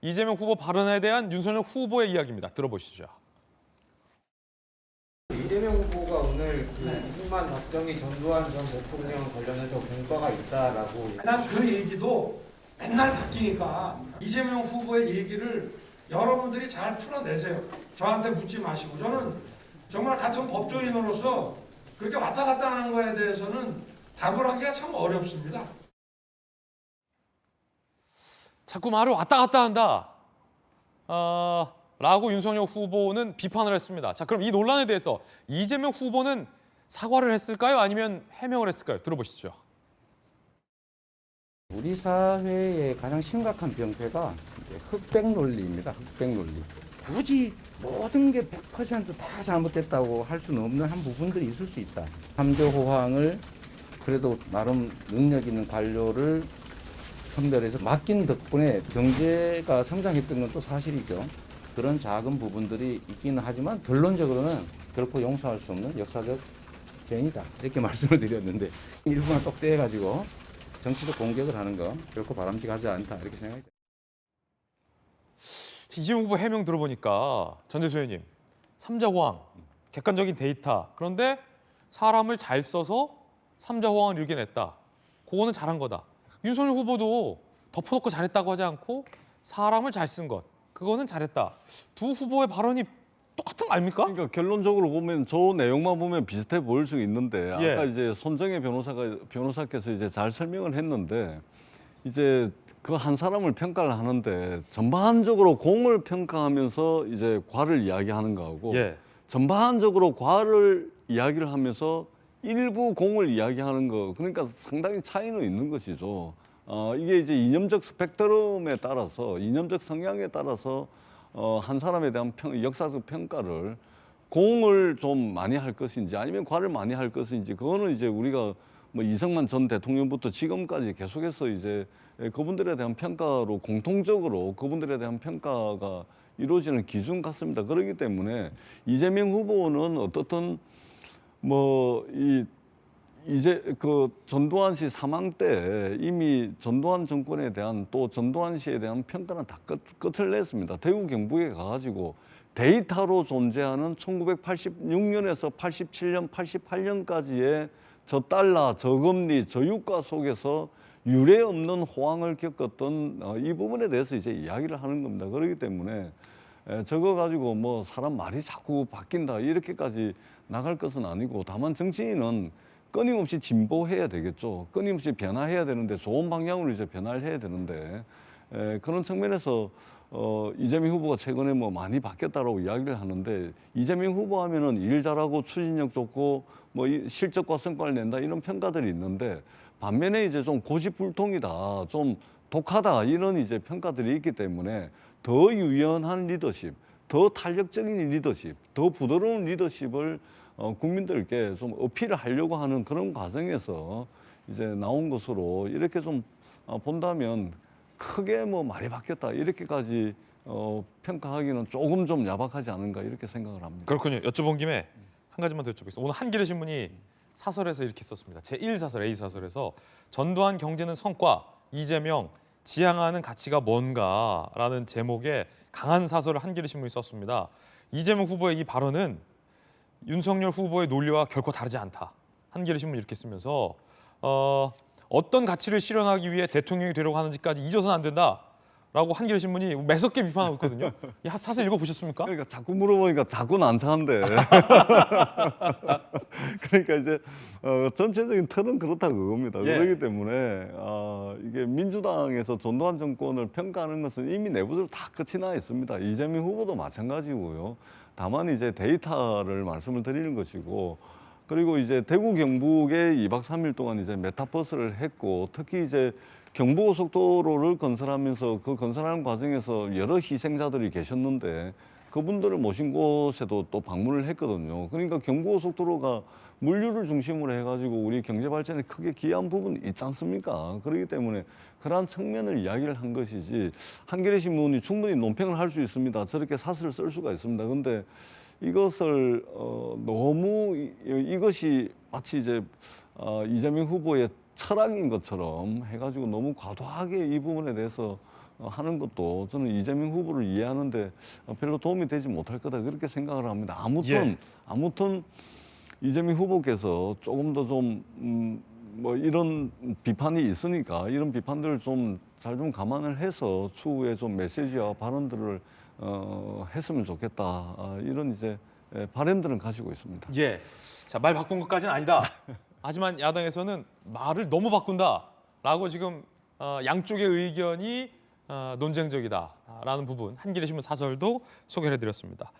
이재명 후보 발언에 대한 윤석열 후보의 이야기입니다. 들어보시죠. 이재명 후보가 오늘 이승만 박정희 전두환 전 대통령 관련해서 공과가 있다라고. 난 그 얘기도 맨날 바뀌니까 이재명 후보의 얘기를 여러분들이 잘 풀어내세요. 저한테 묻지 마시고. 저는 정말 같은 법조인으로서 그렇게 왔다 갔다 하는 거에 대해서는 답을 하기가 참 어렵습니다. 자꾸 말을 왔다 갔다 한다. 라고 윤석열 후보는 비판을 했습니다. 자, 그럼 이 논란에 대해서 이재명 후보는 사과를 했을까요? 아니면 해명을 했을까요? 들어보시죠. 우리 사회의 가장 심각한 병폐가 흑백 논리입니다. 흑백 논리. 굳이 모든 게 100%다 잘못됐다고 할 수는 없는 한 부분들이 있을 수 있다. 함저 호황을 그래도 나름 능력 있는 관료를 선별해서 맡긴 덕분에 경제가 성장했던 건 또 사실이죠. 그런 작은 부분들이 있기는 하지만 결론적으로는 결코 용서할 수 없는 역사적 죄이다. 이렇게 말씀을 드렸는데 일부만 똑 떼가지고 정치적 공격을 하는 거 결코 바람직하지 않다. 이렇게 생각합니다. 이재명 후보 해명 들어보니까 전재수 의원님, 삼자호황, 객관적인 데이터. 그런데 사람을 잘 써서 삼자호황을 이겨냈다. 그거는 잘한 거다. 윤석열 후보도 덮어놓고 잘했다고 하지 않고 사람을 잘 쓴 것. 그거는 잘했다. 두 후보의 발언이 똑같은 거 아닙니까? 그러니까 결론적으로 보면 저 내용만 보면 비슷해 보일 수 있는데 예. 아까 이제 손정혜 변호사께서 이제 잘 설명을 했는데 이제 그 한 사람을 평가를 하는데 전반적으로 공을 평가하면서 이제 과를 이야기하는 거하고 예. 전반적으로 과를 이야기를 하면서 일부 공을 이야기하는 거 그러니까 상당히 차이는 있는 것이죠. 이게 이제 이념적 스펙트럼에 따라서 이념적 성향에 따라서 한 사람에 대한 역사적 평가를 공을 좀 많이 할 것인지 아니면 과를 많이 할 것인지 그거는 이제 우리가 뭐 이승만 전 대통령부터 지금까지 계속해서 이제 그분들에 대한 평가로 공통적으로 그분들에 대한 평가가 이루어지는 기준 같습니다. 그렇기 때문에 이재명 후보는 어떻든 이제 그 전두환 씨 사망 때 이미 전두환 정권에 대한 또 전두환 씨에 대한 평가는 다 끝을 냈습니다. 대구 경북에 가가지고 데이터로 존재하는 1986년에서 87년, 88년까지의 저달러, 저금리, 저유가 속에서 유례 없는 호황을 겪었던 이 부분에 대해서 이제 이야기를 하는 겁니다. 그렇기 때문에 저거 가지고 뭐 사람 말이 자꾸 바뀐다 이렇게까지 나갈 것은 아니고 다만 정치인은 끊임없이 진보해야 되겠죠. 끊임없이 변화해야 되는데 좋은 방향으로 이제 변화를 해야 되는데 그런 측면에서 이재명 후보가 최근에 뭐 많이 바뀌었다라고 이야기를 하는데 이재명 후보 하면은 일 잘하고 추진력 좋고 뭐 실적과 성과를 낸다 이런 평가들이 있는데 반면에 이제 좀 고집불통이다, 좀 독하다 이런 이제 평가들이 있기 때문에 더 유연한 리더십, 더 탄력적인 리더십, 더 부드러운 리더십을 국민들께 좀 어필을 하려고 하는 그런 과정에서 이제 나온 것으로 이렇게 좀 본다면 크게 뭐 말이 바뀌었다 이렇게까지 평가하기는 조금 좀 야박하지 않은가 이렇게 생각을 합니다. 그렇군요. 여쭤본 김에 한 가지만 더 여쭤보겠습니다. 오늘 한겨레 신문이 사설에서 이렇게 썼습니다. 제1사설 A사설에서 전두환 경제는 성과, 이재명 지향하는 가치가 뭔가라는 제목의 강한 사설을 한겨레 신문이 썼습니다. 이재명 후보의 이 발언은 윤석열 후보의 논리와 결코 다르지 않다. 한겨레 신문이 이렇게 쓰면서 어떤 가치를 실현하기 위해 대통령이 되려고 하는지까지 잊어서는 안 된다라고 한겨레 신문이 매섭게 비판하고 있거든요. 이 사설 읽어보셨습니까? 그러니까 자꾸 물어보니까 자꾸 난처한데. 그러니까 이제 전체적인 틀은 그렇다 그겁니다. 예. 그렇기 때문에 이게 민주당에서 전두환 정권을 평가하는 것은 이미 내부적으로 다 끝이 나 있습니다. 이재명 후보도 마찬가지고요. 다만 이제 데이터를 말씀을 드리는 것이고 그리고 이제 대구 경북에 2박 3일 동안 이제 메타버스를 했고 특히 이제 경부고속도로를 건설하면서 그 건설하는 과정에서 여러 희생자들이 계셨는데 그분들을 모신 곳에도 또 방문을 했거든요. 그러니까 경부고속도로가 물류를 중심으로 해가지고 우리 경제 발전에 크게 기여한 부분이 있지 않습니까? 그렇기 때문에 그러한 측면을 이야기를 한 것이지 한겨레 신문이 충분히 논평을 할 수 있습니다. 저렇게 사설을 쓸 수가 있습니다. 근데 이것을 너무 이것이 마치 이제 이재명 후보의 철학인 것처럼 해가지고 너무 과도하게 이 부분에 대해서 하는 것도 저는 이재명 후보를 이해하는데 별로 도움이 되지 못할 거다 그렇게 생각을 합니다. 아무튼 이재명 후보께서 조금 더 좀 뭐 이런 비판이 있으니까 이런 비판들을 좀 잘 좀 감안을 해서 추후에 좀 메시지와 발언들을 했으면 좋겠다 이런 이제 바람들은 가지고 있습니다. 예. 자, 말 바꾼 것까지는 아니다. 하지만 야당에서는 말을 너무 바꾼다라고 지금 양쪽의 의견이 논쟁적이다라는 부분 한겨레 신문 사설도 소개를 해드렸습니다.